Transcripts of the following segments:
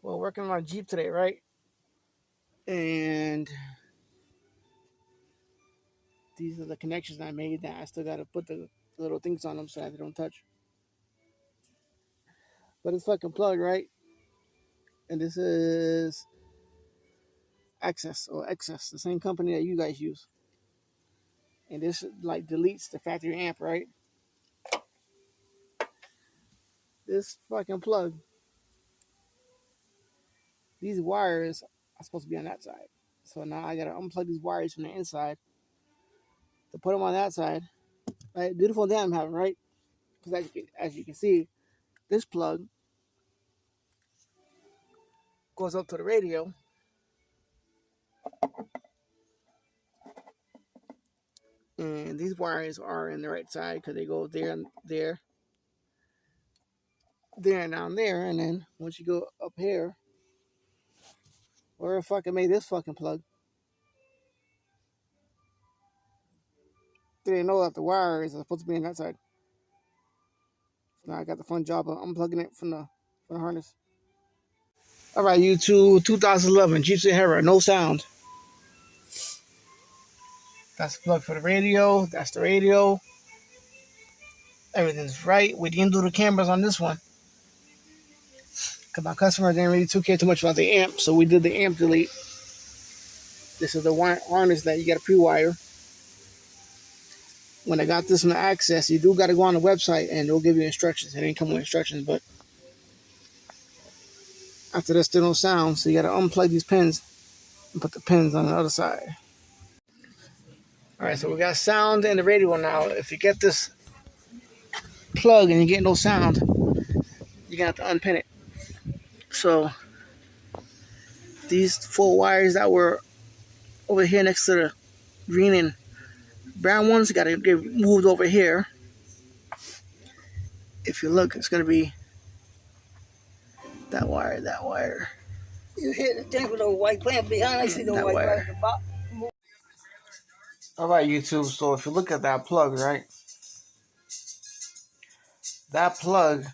Well, working on my Jeep today, right? And these are the connections I made that I still got to put the little things on them so that they don't touch. But it's fucking plugged, right? And this is Access or Excess, the same company that you guys use. And this like deletes the factory amp, right? This fucking plug, these wires are supposed to be on that side. So now I gotta unplug these wires from the inside to put them on that side. Right? Beautiful day I'm having, right? Because as you can see, this plug goes up to the radio, and these wires are in the right side because they go there and there, there and down there. And then once you go up here, where the fuck I made this fucking plug, they didn't know that the wires are supposed to be on that side. So now I got the fun job of unplugging it from the harness. All right, YouTube, 2011 Jeep Sahara, no sound. That's the plug for the radio. That's the radio. Everything's right. We didn't do the cameras on this one because my customer didn't really care too much about the amp, so we did the amp delete. This is the harness that you got to pre-wire. When I got this from the Access, you do got to go on the website and they'll give you instructions. It ain't come with instructions, but after this, still no sound, so you got to unplug these pins and put the pins on the other side. All right, so we got sound and the radio now. If you get this plug and you get no sound, you're gonna have to unpin it. So these 4 wires that were over here next to the green and brown ones got to get moved over here. If you look, it's gonna be that wire, that wire. You hit the thing with the white plant behind. I see the white wire at the bottom. All right, YouTube. So if you look at that plug, right? That plug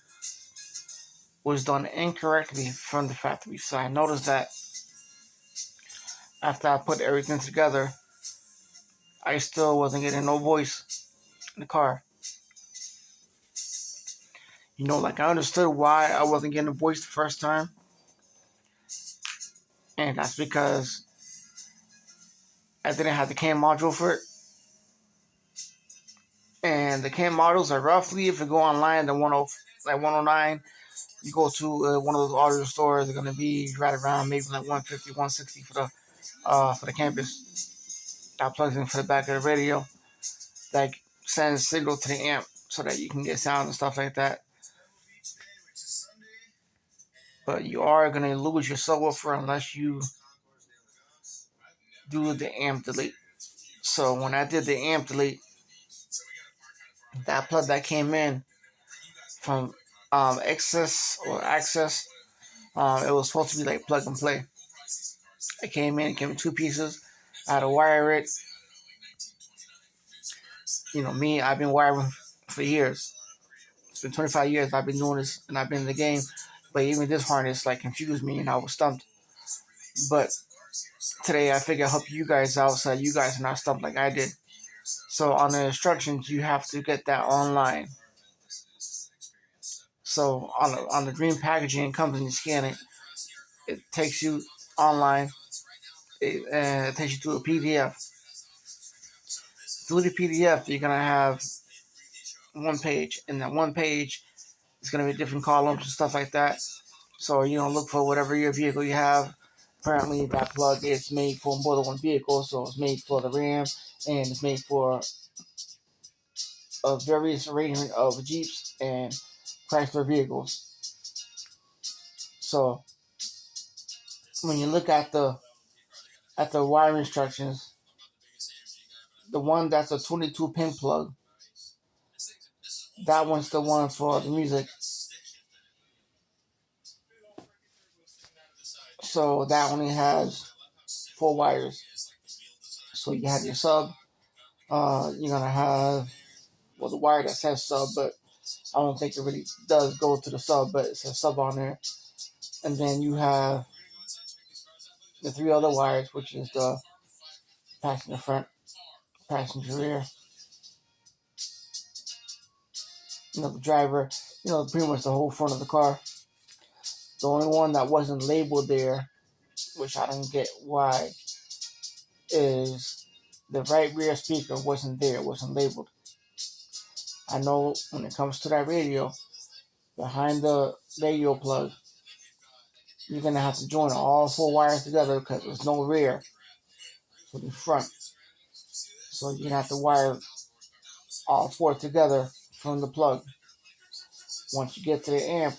was done incorrectly from the factory side. Notice that after I put everything together, I still wasn't getting no voice in the car. You know, like I understood why I wasn't getting a voice the first time. And that's because I didn't have the cam module for it. And the cam modules are roughly, if you go online, the 109, you go to one of those audio stores, they're gonna be right around maybe like 150, 160 for the campus. That plugs in for the back of the radio. That sends signal to the amp so that you can get sound and stuff like that. But you are gonna lose your subwoofer unless you do the amp delete. So when I did the amp delete, that plug that came in from Access, it was supposed to be like plug and play. It came in 2 pieces. I had to wire it. You know, me, I've been wiring for years. It's been 25 years I've been doing this and I've been in the game. But even this harness like confused me and I was stumped. But today I figured I'd help you guys out so that you guys are not stumped like I did. So on the instructions, you have to get that online. So on the green packaging, it comes and you scan it. It takes you online. It takes you to a PDF. Through the PDF, you're gonna have one page, and that one page is gonna be different columns and stuff like that. So you look for whatever your vehicle you have. Apparently, that plug is made for more than one vehicle, so it's made for the Ram and it's made for a various arrangement of Jeeps and Chrysler vehicles. So when you look at the wire instructions, the one that's a 22 pin plug, that one's the one for the music. So that only has 4 wires. So you have your sub. You're gonna have the wire that says sub, but I don't think it really does go to the sub, but it says sub on there. And then you have the three other wires, which is the passenger front, passenger rear, the driver, pretty much the whole front of the car. The only one that wasn't labeled there, which I don't get why, is the right rear speaker wasn't there, wasn't labeled. I know when it comes to that radio, behind the radio plug, you're going to have to join all four wires together because there's no rear for the front. So you're going to have to wire all four together from the plug. Once you get to the amp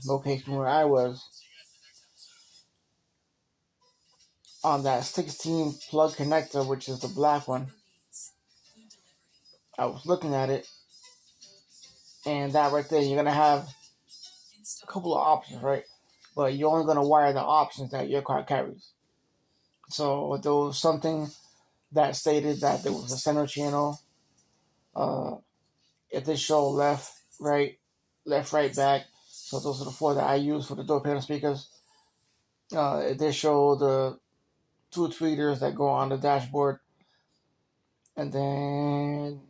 location where I was, on that 16 plug connector, which is the black one, I was looking at it, and that right there, you're going to have a couple of options, right? But you're only going to wire the options that your car carries. So there was something that stated that there was a center channel. It did show left, right, back. So those are the four that I use for the door panel speakers. It did show the two tweeters that go on the dashboard. And then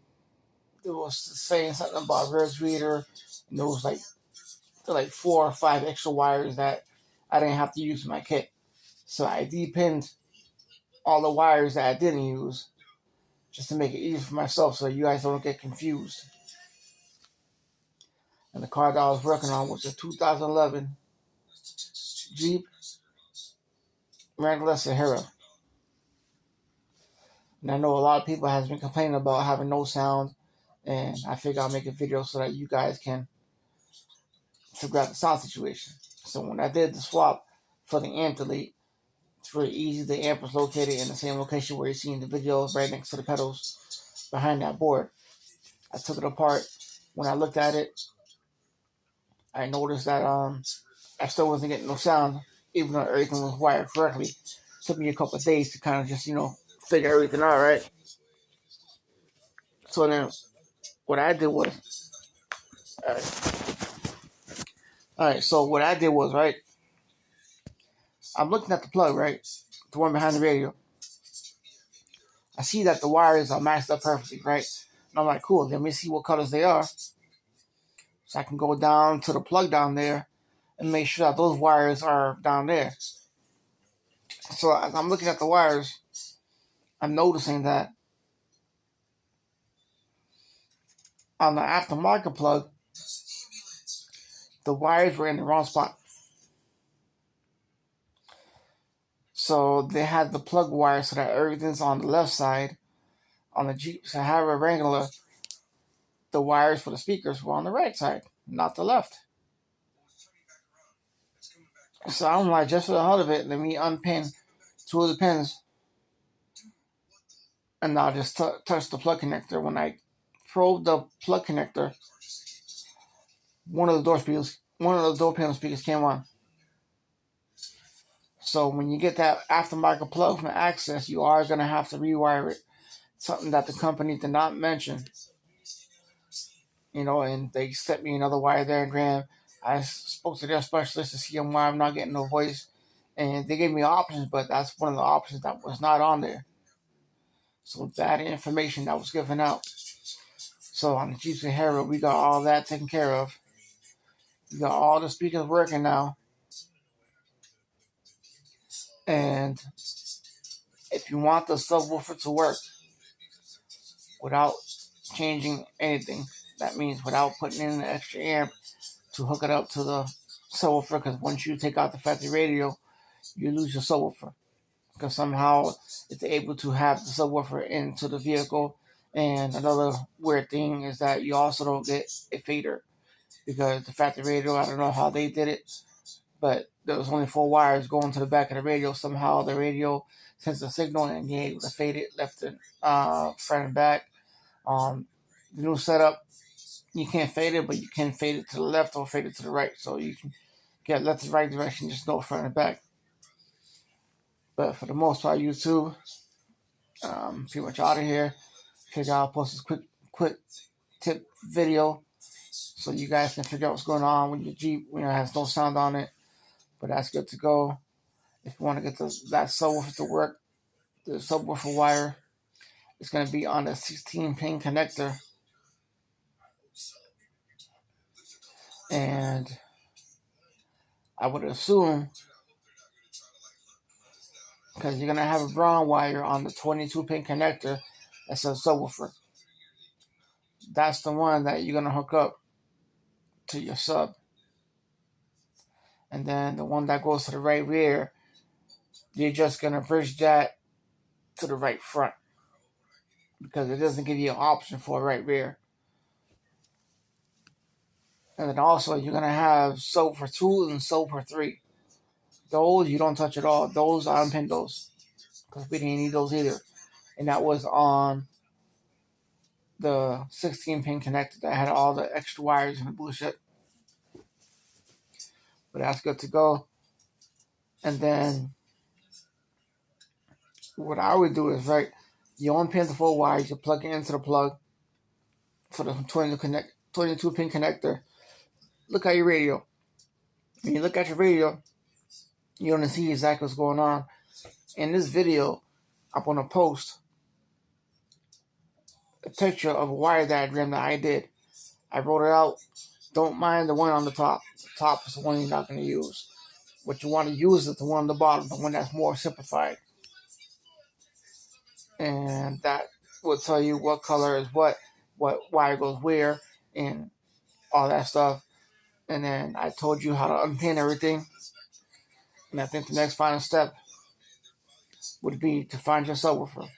it was saying something about rear tweeter. And there was like 4 or 5 extra wires that I didn't have to use in my kit. So I depinned all the wires that I didn't use just to make it easy for myself so you guys don't get confused. And the car that I was working on was a 2011 Jeep Wrangler Sahara. And I know a lot of people has been complaining about having no sound, and I figure I'll make a video so that you guys can figure out the sound situation. So when I did the swap for the amp delete, it's very easy. The amp was located in the same location where you see in the video, right next to the pedals behind that board. I took it apart. When I looked at it, I noticed that I still wasn't getting no sound, even though everything was wired correctly. It took me a couple of days to kind of just, figure everything out, right? So then what I did was, so what I did was, right, I'm looking at the plug, right, the one behind the radio. I see that the wires are matched up perfectly, right? And I'm like, cool, let me see what colors they are. So I can go down to the plug down there and make sure that those wires are down there. So as I'm looking at the wires, I'm noticing that on the aftermarket plug, the wires were in the wrong spot. So they had the plug wire so that everything's on the left side. On the Jeep Sahara Wrangler, the wires for the speakers were on the right side, not the left. So I'm like, just for the hell of it, let me unpin 2 of the pins, and I'll just touch the plug connector. When I probe the plug connector, one of the door panel speakers came on. So when you get that aftermarket plug from Access, you are going to have to rewire it. Something that the company did not mention. And they sent me another wire there and Graham. I spoke to their specialist to see why I'm not getting no voice. And they gave me options, but that's one of the options that was not on there. So that information that was given out. So on the Jeep Sahara, we got all that taken care of. We got all the speakers working now. And if you want the subwoofer to work without changing anything, that means without putting in an extra amp to hook it up to the subwoofer, because once you take out the factory radio, you lose your subwoofer. Because somehow it's able to have the subwoofer into the vehicle. And another weird thing is that you also don't get a fader, because the factory radio, I don't know how they did it, but there was only 4 wires going to the back of the radio. Somehow the radio sends a signal and you're able to fade it left and front and back. The new setup, you can't fade it, but you can fade it to the left or fade it to the right. So you can get left and right direction, just no front and back. But for the most part, YouTube, pretty much out of here. Figure I'll post this quick tip video so you guys can figure out what's going on when your Jeep, it has no sound on it. But that's good to go. If you want to get that subwoofer to work, the subwoofer wire is going to be on the 16-pin connector. And I would assume, because you're going to have a brown wire on the 22-pin connector that says subwoofer. That's the one that you're going to hook up to your sub. And then the one that goes to the right rear, you're just going to bridge that to the right front, because it doesn't give you an option for a right rear. And then also you're going to have subwoofer 2 and subwoofer 3. Those you don't touch at all. Those I unpinned those, because we didn't need those either. And that was on the 16-pin connector that had all the extra wires and the bullshit. But that's good to go. And then what I would do is, right, you unpin the 4 wires, you plug it into the plug for the 22-pin connector. Look at your radio. When you look at your radio, you're going to see exactly what's going on. In this video, I'm going to post a picture of a wire diagram that I did. I wrote it out. Don't mind the one on the top. The top is the one you're not going to use. What you want to use is the one on the bottom, the one that's more simplified. And that will tell you what color is what wire goes where, and all that stuff. And then I told you how to unpin everything. And I think the next final step would be to find your subwoofer.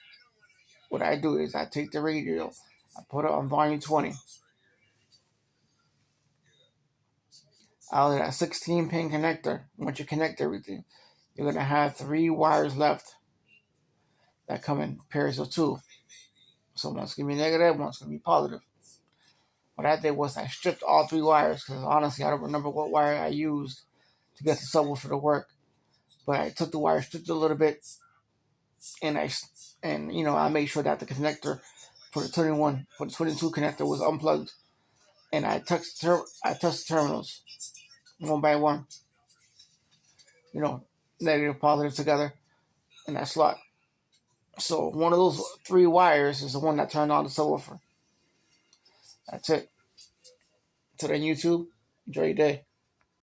What I do is I take the radio, I put it on volume 20. Out of that 16-pin connector, once you connect everything, you're going to have 3 wires left that come in pairs of 2. So one's going to be negative, one's going to be positive. What I did was I stripped all 3 wires, because honestly I don't remember what wire I used to get the subwoofer to work. But I took the wire, stripped it a little bit, and I made sure that the connector for the 22 connector was unplugged, and I touched the terminals one by one, negative, positive together in that slot. So one of those 3 wires is the one that turned on the subwoofer. That's it. Till then, YouTube, enjoy your day.